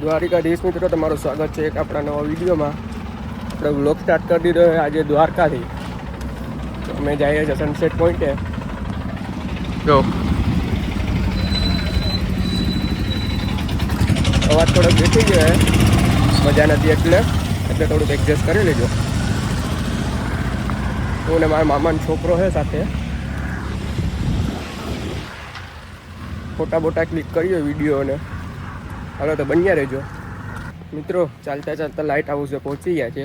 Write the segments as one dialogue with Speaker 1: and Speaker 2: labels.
Speaker 1: દ્વારિકાધીશ મિત્રો, તમારું સ્વાગત છે એક આપણા નવા વિડીયોમાં. આપણે વ્લોગ સ્ટાર્ટ કરી દીધો છે આજે દ્વારકાથી. તો અમે જઈએ છીએ સનસેટ પોઈન્ટે. જો અવાજ થોડોક બેસી ગયો મજા નથી એટલે થોડુંક એડજસ્ટ કરી લેજો. હું ને મારા મામાનો છોકરો છે સાથે. ફોટા બોટા ક્લિક કરીએ વિડીયોને. હાલો તો બન્યા રહેજો મિત્રો. ચાલતા ચાલતા લાઇટ હાઉસે પહોંચી ગયા છે.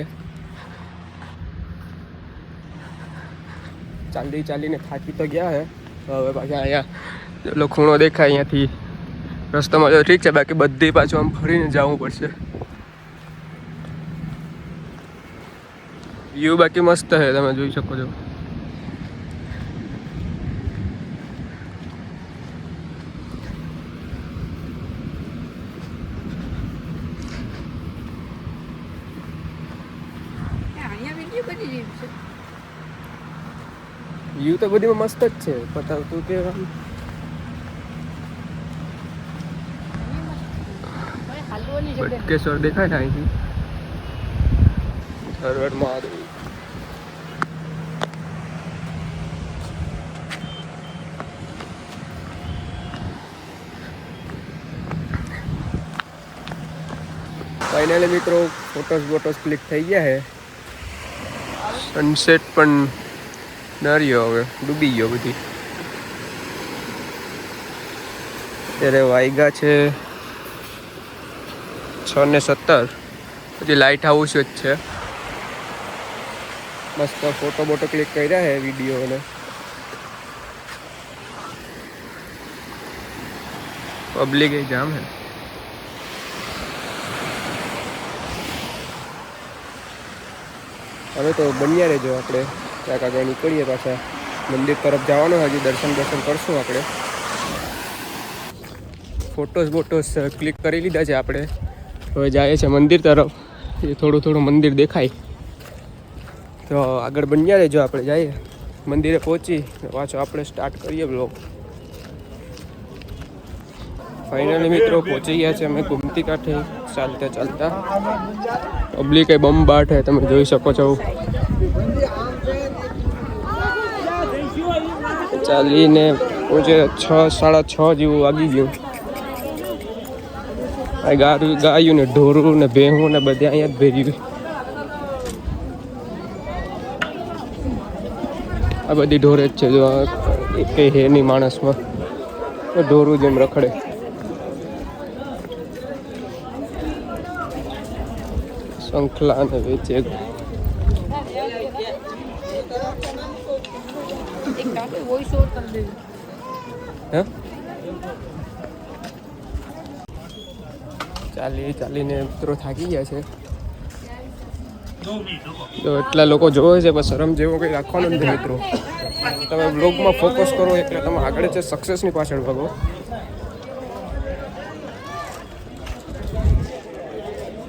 Speaker 1: ચાલીને થાકી તો ગયા છે. હવે પાછા અહીંયા પેલો ખૂણો દેખાય અહીંયાથી રસ્તામાં તો ઠીક છે, બાકી બધી પાછું આમ ફરીને જવું પડશે. વ્યૂ બાકી મસ્ત છે, તમે જોઈ શકો છો. વ્યૂ તો બધીમાં મસ્ત જ છે. બતાવતું કે બટકેશ્વર દેખાય ને અહીંથી. હર મહાદેવ. ફાઇનલી મિત્રો ફોટોસ ક્લિક થઈ ગયા છે. સનસેટ પણ નર્યો, હવે ડૂબી ગયો બધી. ત્યારે વાગ્યા છે 6:17. પછી લાઇટ હાઉસ જ છે. મસ્ત ફોટો બોટો ક્લિક કર્યા છે વિડીયોને. પબ્લિક એ જામ હે. હવે તો બન્યા રહેજો. આપણે ત્યાં આગળ નીકળીએ પાછા મંદિર તરફ જવાનું. હજી દર્શન કરશું આપણે. ફોટોસ ક્લિક કરી લીધા છે આપણે. હવે જાય છે મંદિર તરફ. એ થોડું મંદિર દેખાય તો આગળ બન્યા રહેજો. આપણે જઈએ મંદિરે પહોંચી પાછો આપણે સ્ટાર્ટ કરીએ બ્લોગ. ફાઇનલી મિત્રો પહોંચી ગયા છે અમે ગુમતી કાંઠે. ચાલતા પબ્લિક એ બંબાટ છે, તમે જોઈ શકો છો. ચાલીને પહોંચે 6:30 જેવું વાગી ગયું. ગાયું ને ઢોરું ને ભેહું ને બધે અહીંયા જ ભેર્યું. આ બધી ઢોરે જ છે. જો કંઈ હે નહીં માણસમાં, ઢોરું જેમ રખડે. શંખલા ને વેચે. ચાલીને મિત્રો થાકી ગયા છે. તો એટલા લોકો જોવે છે, પણ શરમ જેવો કંઈ રાખવાનું નથી મિત્રો. તમે બ્લોગમાં ફોકસ કરો એટલે તમે આગળ છે સક્સેસની પાછળ ભાગો.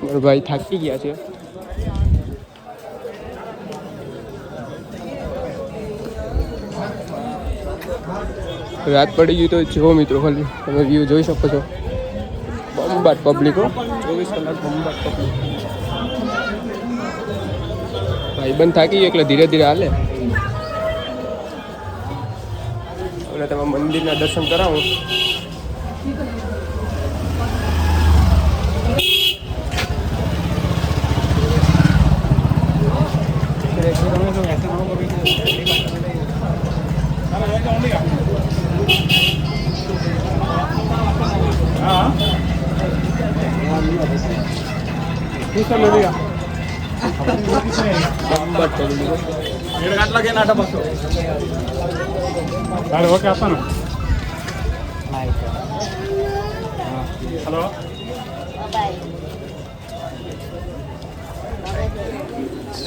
Speaker 1: મારો ભાઈ થાકી ગયા છે. રાત પડી ગઈ તો જુઓ મિત્રો, ખાલી તમે વ્યૂ જોઈ શકો છો. બંબાટ પબ્લિકો, 24 કલાક બંબાટ પબ્લિક. ભાઈબંધ થાકી ગયો એટલે ધીરે હાલે. અને તમે મંદિરના દર્શન કરાવો.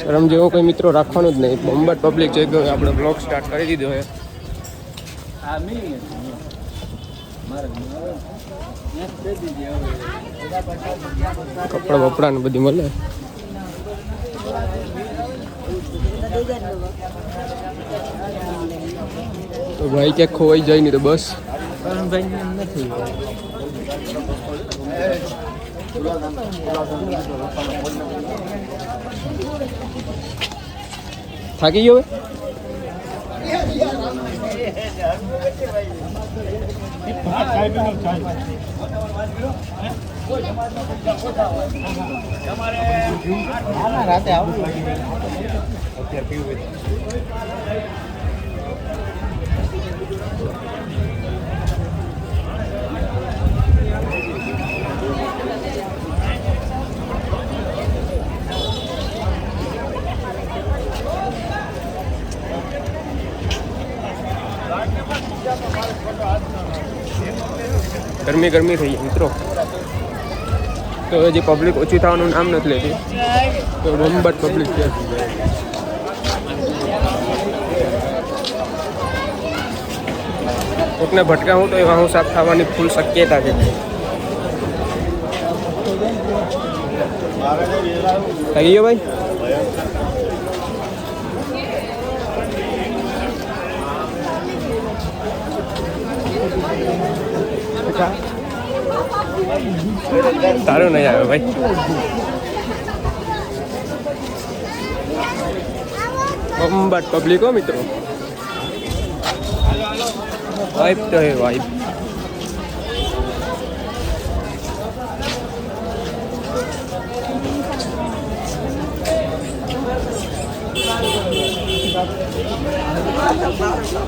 Speaker 1: શરમ જેવો કોઈ મિત્રો રાખવાનું જ નહીં. બંબાટ પબ્લિક છે. આપણે બ્લોગ સ્ટાર્ટ કરી દીધો છે. કપડા બપડા ને બધી મળે. તો ભાઈ ક્યાંક ખોવાઈ જાય નહીં તો બસ. થાકી ગયો
Speaker 2: રાતે આવું
Speaker 1: ગરમી ગરમી થઈ ગઈ મિત્રો. તો હજી પબ્લિક ઓછી થવાનું નામ નથી લેતી. તો બમ્બટ પબ્લિક છે. કોકને ભટકાવું તો એમાં હું સાફ થવાની ફૂલ શક્યતા છે. થઈ ગયો ભાઈ. તારો નહીં આવ્યો ભાઈ. બમ્બટ પબ્લિક હો મિત્રો. વાઇફ તો હે વાઇફ.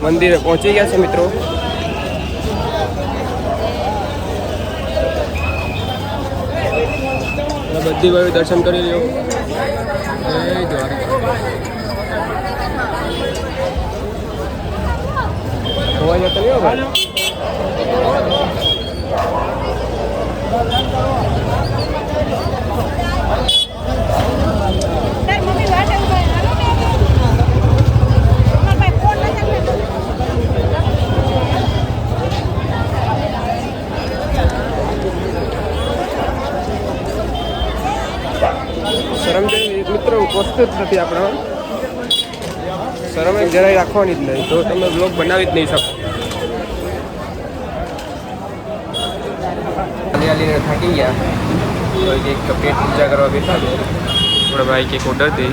Speaker 1: મંદિરે પહોંચી ગયા છે મિત્રો. બધી ભાઈ દર્શન કરી લ્યો. જય દ્વારકા. ખોવાઈ જતો નહીં ભાઈ. શરમ જેવી મિત્રો વસ્તુ જ નથી આપણા. શરમ એક જરાય રાખવાની જ નહીં તો તમે બ્લોગ બનાવી જ નહીં શકો. હાલીને થાકી ગયા. એક પેટ પૂજા કરવા બેઠા છે. આપણે ભાઈ કંઈક ઓર્ડર દે.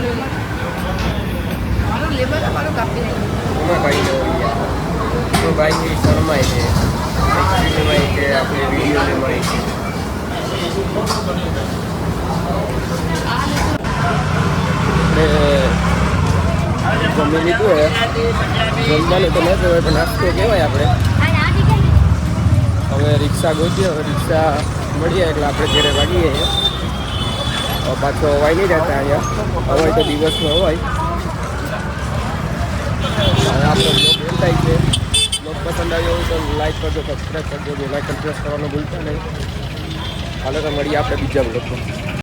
Speaker 1: ભાઈ શરમાય છે. કે આપણે વિડીયો મળી છે. જમી લીધું હે. જમવાનું તો ન કહેવાય પણ નાસ્તો કહેવાય આપણે. હવે રિક્ષા ગોતીએ. હવે રિક્ષા મળીએ એટલે આપણે ઘરે વાગીએ. પાછો હવાઈ નહીં જતા અહીંયા. હવાઈ તો દિવસનો હવાય. આપણો બ્લોગ એમ થાય છે. બ્લોગ પસંદ આવ્યો હોય તો લાઈક કરજો, સબસ્ક્રાઈબ કરજો, બેલ આઇકન પ્રેસ કરવાનું ભૂલતા નહીં. હાલો તો મળીએ આપણે બીજા બ્લોગમાં.